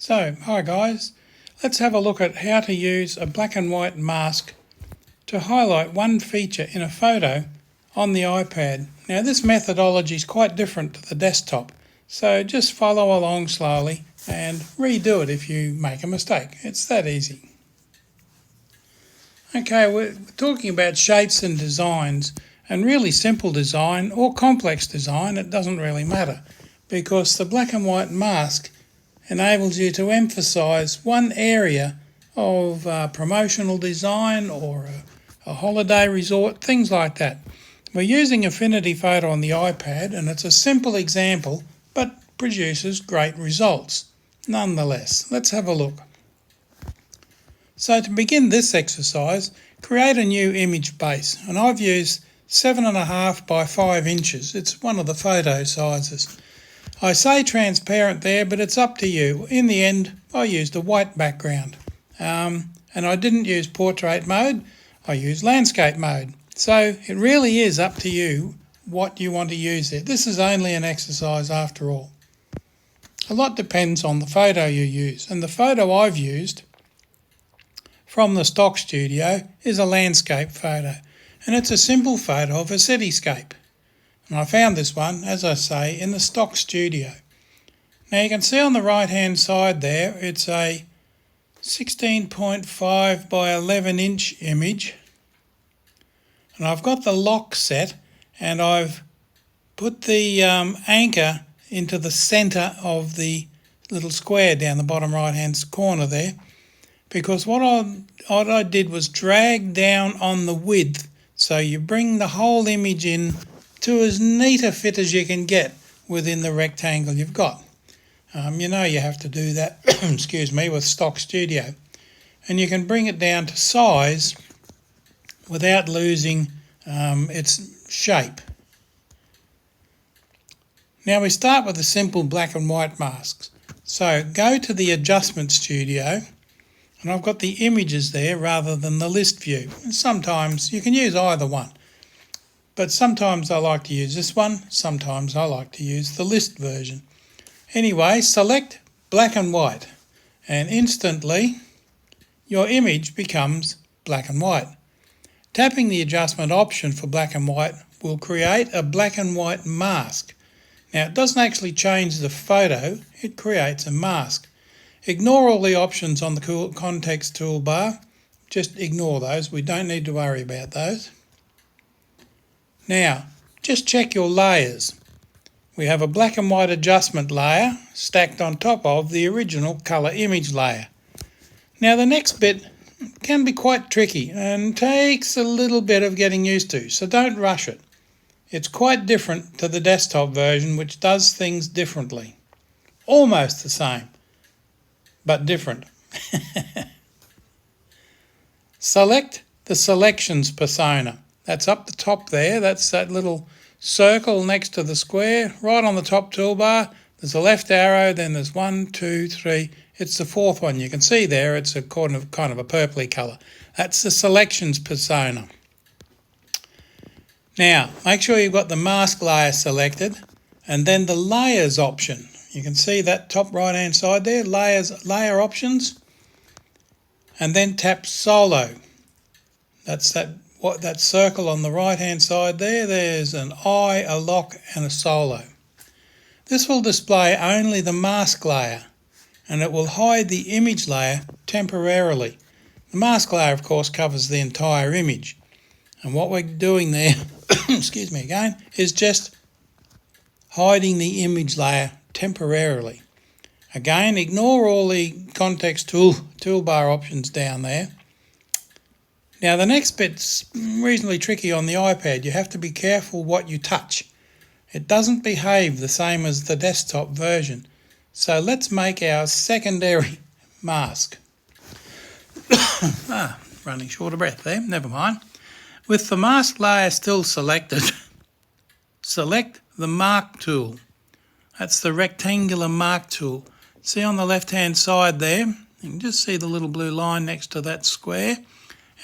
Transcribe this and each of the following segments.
So, hi guys, let's have a look at how to use a black and white mask to highlight one feature in a photo on the iPad. Now this methodology is quite different to the desktop, so just follow along slowly and redo it if you make a mistake. It's that easy. Okay, we're talking about shapes and designs, and really simple design or complex design, it doesn't really matter, because the black and white mask enables you to emphasise one area of promotional design or a holiday resort, things like that. We're using Affinity Photo on the iPad, and it's a simple example but produces great results nonetheless. Let's have a look. So to begin this exercise, create a new image base, and I've used 7.5 by 5 inches. It's one of the photo sizes. I say transparent there, but it's up to you. In the end, I used a white background. And I didn't use portrait mode, I used landscape mode. So it really is up to you what you want to use there. This is only an exercise after all. A lot depends on the photo you use, and the photo I've used from the stock studio is a landscape photo, and it's a simple photo of a cityscape. And I found this one, as I say, in the stock studio. Now you can see on the right hand side there, it's a 16.5 by 11 inch image. And I've got the lock set, and I've put the anchor into the centre of the little square down the bottom right hand corner there, because what I did was drag down on the width, so you bring the whole image in to as neat a fit as you can get within the rectangle you've got. You know you have to do that excuse me, with Stock Studio. And you can bring it down to size without losing its shape. Now we start with the simple black and white masks. So go to the Adjustment Studio, and I've got the images there rather than the list view. And sometimes you can use either one. But sometimes I like to use this one, sometimes I like to use the list version. Anyway, select black and white, and instantly your image becomes black and white. Tapping the adjustment option for black and white will create a black and white mask. Now it doesn't actually change the photo, it creates a mask. Ignore all the options on the context toolbar, just ignore those, we don't need to worry about those. Now, just check your layers. We have a black and white adjustment layer stacked on top of the original colour image layer. Now the next bit can be quite tricky and takes a little bit of getting used to, so don't rush it. It's quite different to the desktop version, which does things differently. Almost the same, but different. Select the selections persona. That's up the top there, that's that little circle next to the square. Right on the top toolbar, there's a left arrow, then there's 1, 2, 3. It's the fourth one. You can see there, it's a kind of a purpley colour. That's the selections persona. Now, make sure you've got the mask layer selected, and then the layers option. You can see that top right hand side there, layer options, and then tap solo. That's that circle on the right hand side there. There's an eye, a lock and a solo. This will display only the mask layer, and it will hide the image layer temporarily. The mask layer of course covers the entire image, and what we're doing there excuse me again, is just hiding the image layer temporarily. Again, ignore all the context toolbar options down there. Now the next bit's reasonably tricky on the iPad. You have to be careful what you touch. It doesn't behave the same as the desktop version. So let's make our secondary mask. Running short of breath there, never mind. With the mask layer still selected, select the mark tool. That's the rectangular mark tool. See on the left hand side there, you can just see the little blue line next to that square,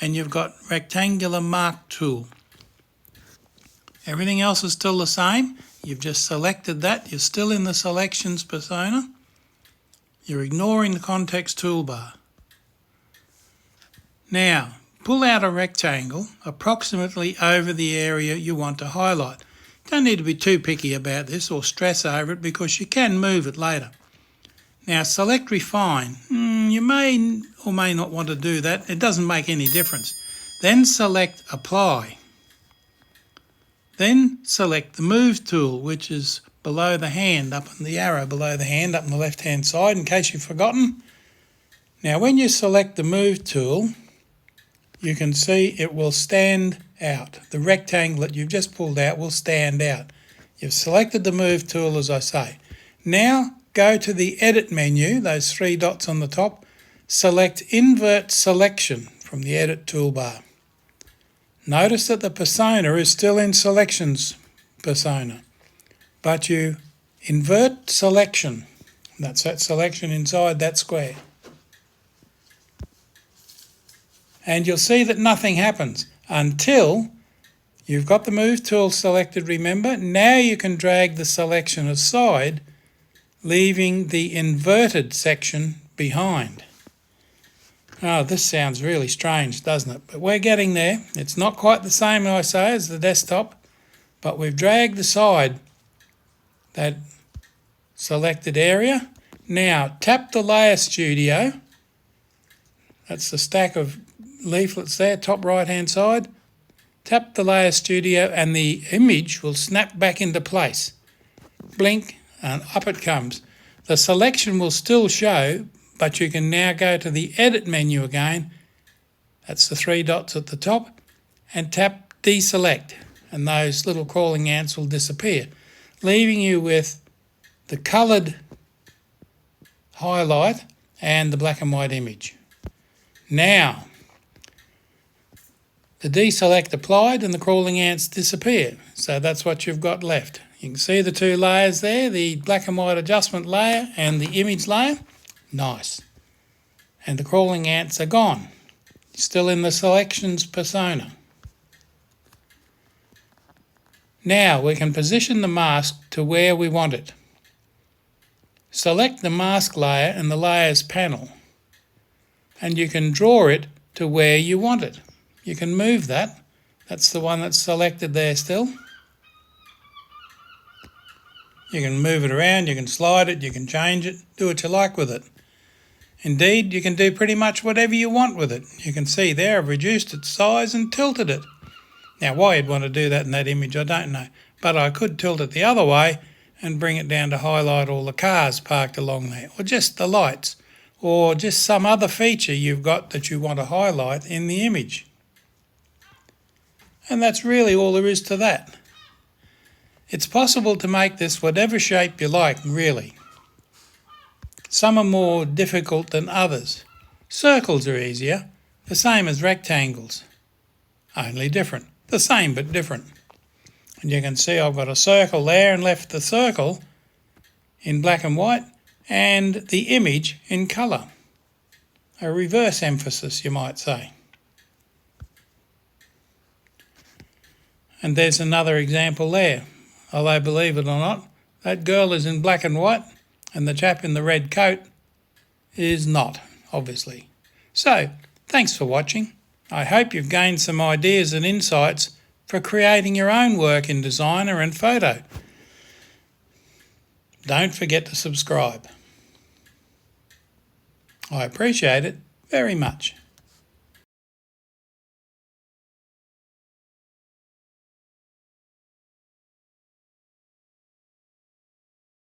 and you've got rectangular mark tool. Everything else is still the same. You've just selected that. You're still in the selections persona. You're ignoring the context toolbar. Now, pull out a rectangle approximately over the area you want to highlight. Don't need to be too picky about this or stress over it because you can move it later. Now select Refine. You may or may not want to do that. It doesn't make any difference. Then select Apply. Then select the Move tool, which is below the hand, up in the arrow below the hand, up on the left-hand side, in case you've forgotten. Now when you select the Move tool, you can see it will stand out. The rectangle that you've just pulled out will stand out. You've selected the Move tool, as I say. Now go to the Edit menu, those three dots on the top. Select Invert Selection from the Edit toolbar. Notice that the persona is still in Selections persona, but you invert Selection. That's that selection inside that square. And you'll see that nothing happens until you've got the Move tool selected, remember. Now you can drag the selection aside, leaving the inverted section behind. Oh, this sounds really strange, doesn't it? But we're getting there. It's not quite the same, I say, as the desktop, but we've dragged aside that selected area. Now tap the Layer Studio. That's the stack of leaflets there, top right hand side. Tap the Layer Studio and the image will snap back into place. Blink and up it comes. The selection will still show, but you can now go to the Edit menu again. That's the three dots at the top, and tap Deselect, and those little crawling ants will disappear, leaving you with the coloured highlight and the black and white image. Now, the deselect applied and the crawling ants disappear. So that's what you've got left. You can see the two layers there, the black and white adjustment layer and the image layer. Nice. And the crawling ants are gone. Still in the selections persona. Now we can position the mask to where we want it. Select the mask layer in the Layers panel, and you can draw it to where you want it. You can move that. That's the one that's selected there still. You can move it around, you can slide it, you can change it, do what you like with it. Indeed, you can do pretty much whatever you want with it. You can see there I've reduced its size and tilted it. Now why you'd want to do that in that image I don't know, but I could tilt it the other way and bring it down to highlight all the cars parked along there, or just the lights, or just some other feature you've got that you want to highlight in the image. And that's really all there is to that. It's possible to make this whatever shape you like, really. Some are more difficult than others. Circles are easier, the same as rectangles, only different. The same but different. And you can see I've got a circle there and left the circle in black and white and the image in colour. A reverse emphasis, you might say. And there's another example there. Although, believe it or not, that girl is in black and white and the chap in the red coat is not, obviously. So, thanks for watching. I hope you've gained some ideas and insights for creating your own work in Designer and Photo. Don't forget to subscribe. I appreciate it very much.